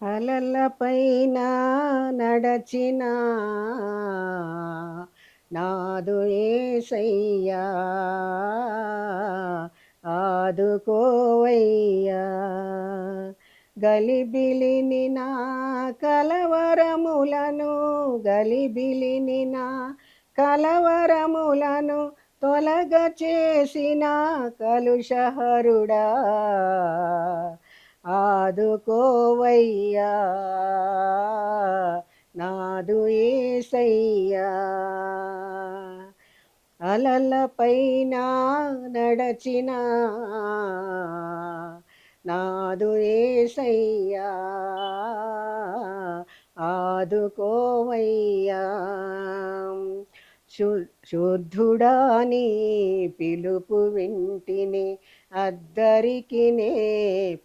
అలలపైన నడచిన నాదు యేసయ్యా ఆదుకోవయ్యా. గలిబిలిని నా కలవరములను గలిబిలిని నా కలవరములను తొలగ చేసిన కలుషహరుడా ఆదుకోవయ్యా నాదు యేసయ్యా. అలలపైన నడచిన నాదు యేసయ్యా ఆదుకోవయ్యా. శుద్ధుడాని పిలుపు వింటిని అద్దరికి నే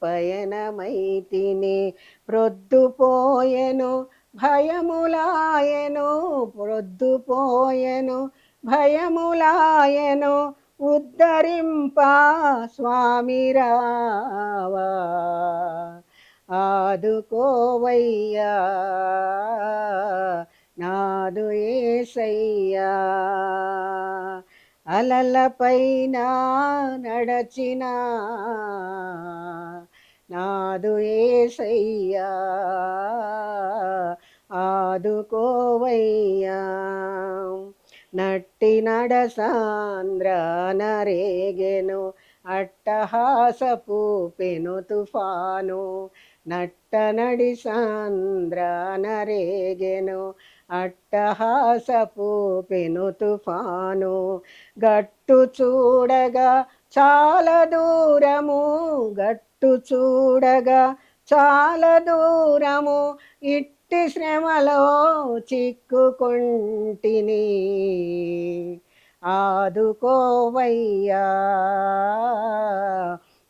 పయనమైతిని. ప్రొద్దుపోయెను భయములాయెను ప్రొద్దుపోయెను భయములాయెను ఉద్ధరింప స్వామి రావా ఆదుకోవయ్యా నాదు యేసయ్యా. అలలపైన నడచిన నాదు యేసయ్యా ఆదుకోవయ్యా. నట్టి నడసాంద్ర నరేగెను అట్టహాసపు పెను తుఫాను. నట్ట నడి సాంద్ర నరేగెను అట్టహాసపు పెను తుఫాను. గట్టు చూడగా చాలా దూరము గట్టు చూడగా చాలా దూరము ఇట్టి శ్రమలో చిక్కుకొంటిని ఆదుకోవయ్యా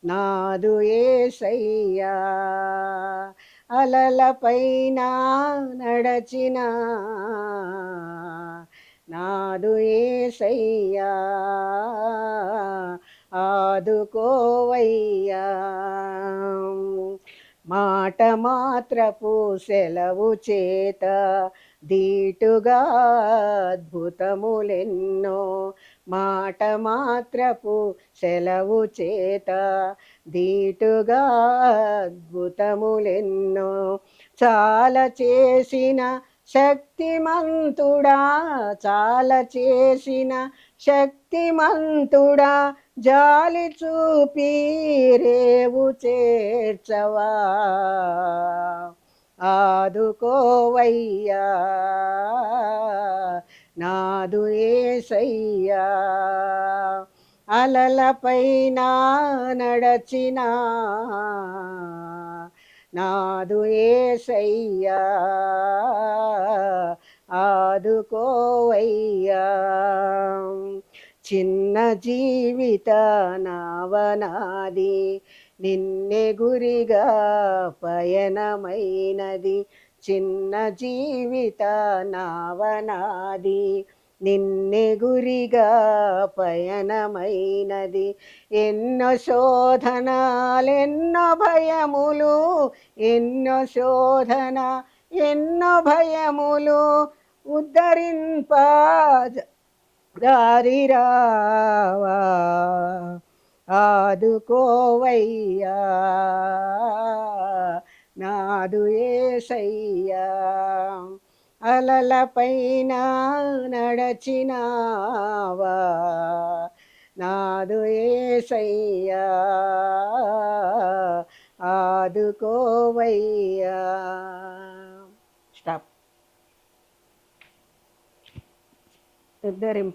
నాదు యేసయ్యా. అలలపైన నడచిన నాదు యేసయ్యా ఆదుకోవయ్యా. మాట మాత్రపు సెలవు చేత దీటుగా అద్భుతములెన్నో. మాట మాత్రపు సెలవు చేత దీటుగా అద్భుతములెన్నో. చాలా చేసిన శక్తిమంతుడా చాలా చేసిన శక్తిమంతుడా జాలి చూపి రేవు చేర్చవా ఆదుకోవయ్యా నాదు యేసయ్యా. అలలపైన నడచిన నాదు యేసయ్యా ఆదుకోవయ్యా. చిన్న జీవిత నావనాది నిన్నే గురిగా పయనమైనది. చిన్న జీవిత నావనాది నిన్నే గురిగా పయనమైనది. ఎన్నో శోధనాలెన్నో భయములు ఎన్నో శోధన ఎన్నో భయములు ఉద్ధరింప దారి రావా ఆదుకోవయ్యా నాదు యేసయ్యా. అలలపైన నడచినావా నాదు యేసయ్యా ఆదుకోవయ్యా. స్టాప్. ఉద్ధరింపు